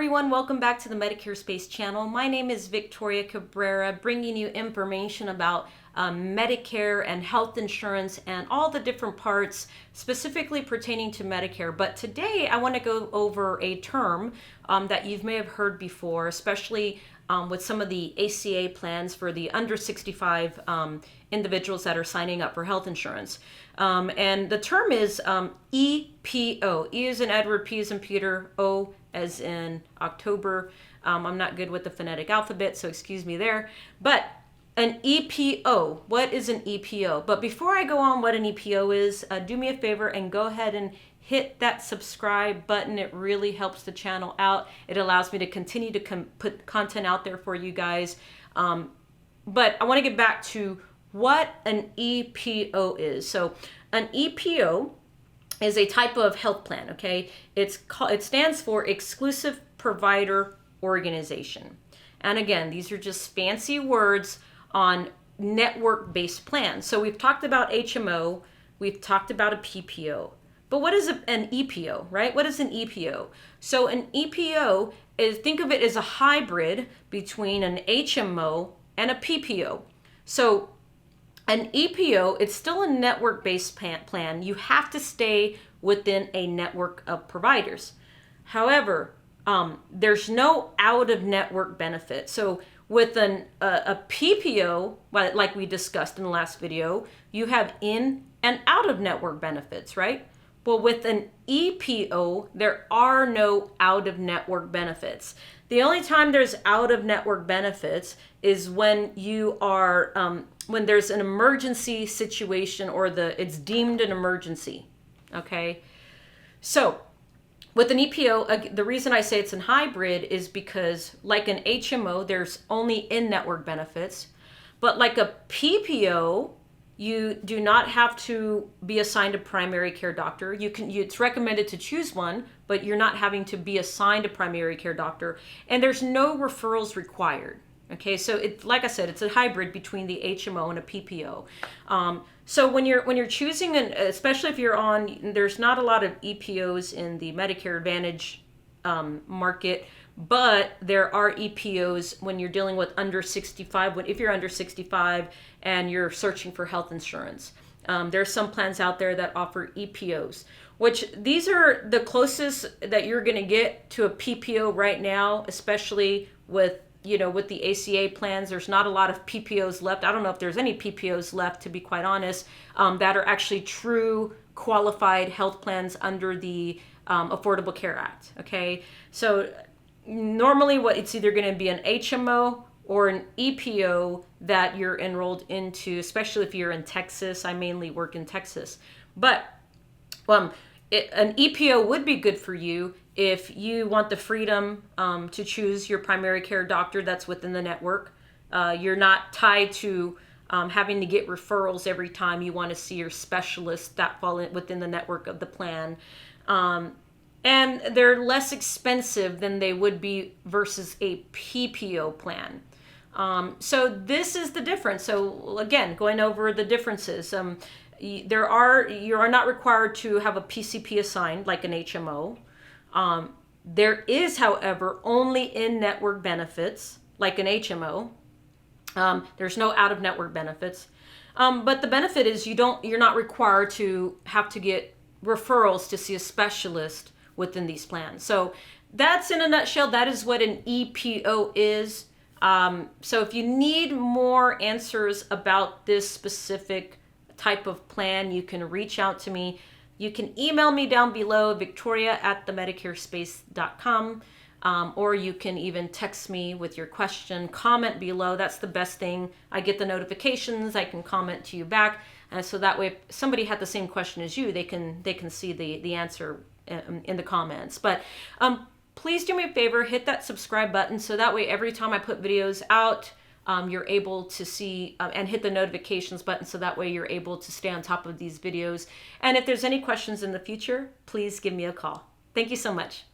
everyone, welcome back to the Medicare Space channel. My name is Victoria Cabrera, bringing you information about Medicare and health insurance and all the different parts specifically pertaining to Medicare. But today I want to go over a term that you may have heard before, especially with some of the ACA plans for the under 65 individuals that are signing up for health insurance. And the term is EPO. E as in Edward, P as in Peter, O as in October. I'm not good with the phonetic alphabet, so excuse me there. But an EPO, what is an EPO? But before I go on what an EPO is, do me a favor and go ahead and hit that subscribe button. It really helps the channel out. It allows me to continue to put content out there for you guys. But I want to get back to what an EPO is. So an EPO is a type of health plan, okay? It stands for Exclusive Provider Organization. And again, these are just fancy words on network-based plans. So we've talked about HMO, we've talked about a PPO. But what is an EPO, right? What is an EPO? So an EPO is, think of it as a hybrid between an HMO and a PPO. So an EPO, it's still a network-based plan. You have to stay within a network of providers. However, there's no out-of-network benefit. So with a PPO, like we discussed in the last video, you have in and out-of-network benefits, right? Well, with an EPO, there are no out-of-network benefits. The only time there's out-of-network benefits is when you are when there's an emergency situation or it's deemed an emergency. Okay, so with an EPO, the reason I say it's a hybrid is because, like an HMO, there's only in-network benefits, but like a PPO, you do not have to be assigned a primary care doctor. It's recommended to choose one, but you're not having to be assigned a primary care doctor, and there's no referrals required. Okay, so like I said, it's a hybrid between the HMO and a PPO. So when you're choosing, especially if you're on, there's not a lot of EPOs in the Medicare Advantage market, but there are EPOs when you're dealing with under 65. If you're under 65 and you're searching for health insurance, there's some plans out there that offer EPOs, which these are the closest that you're going to get to a PPO right now, especially with the ACA plans. There's not a lot of PPOs left. I don't know if there's any PPOs left, to be quite honest, that are actually true qualified health plans under the Affordable Care Act. Okay, so normally it's either going to be an HMO or an EPO that you're enrolled into, especially if you're in Texas. I mainly work in Texas. But an EPO would be good for you if you want the freedom to choose your primary care doctor that's within the network. You're not tied to having to get referrals every time you want to see your specialist that fall within the network of the plan. And they're less expensive than they would be versus a PPO plan. So this is the difference. So again, going over the differences, you are not required to have a PCP assigned like an HMO. There is, however, only in-network benefits like an HMO. There's no out-of-network benefits. But the benefit is you're not required to have to get referrals to see a specialist within these plans. So that's, in a nutshell, that is what an EPO is. So if you need more answers about this specific type of plan, you can reach out to me. You can email me down below, victoria@themedicarespace.com, or you can even text me with your question, comment below. That's the best thing. I get the notifications, I can comment to you back, so that way if somebody had the same question as you, they can see the answer in the comments. But please do me a favor, hit that subscribe button, so that way every time I put videos out, you're able to see and hit the notifications button, so that way you're able to stay on top of these videos. And if there's any questions in the future, please give me a call. Thank you so much.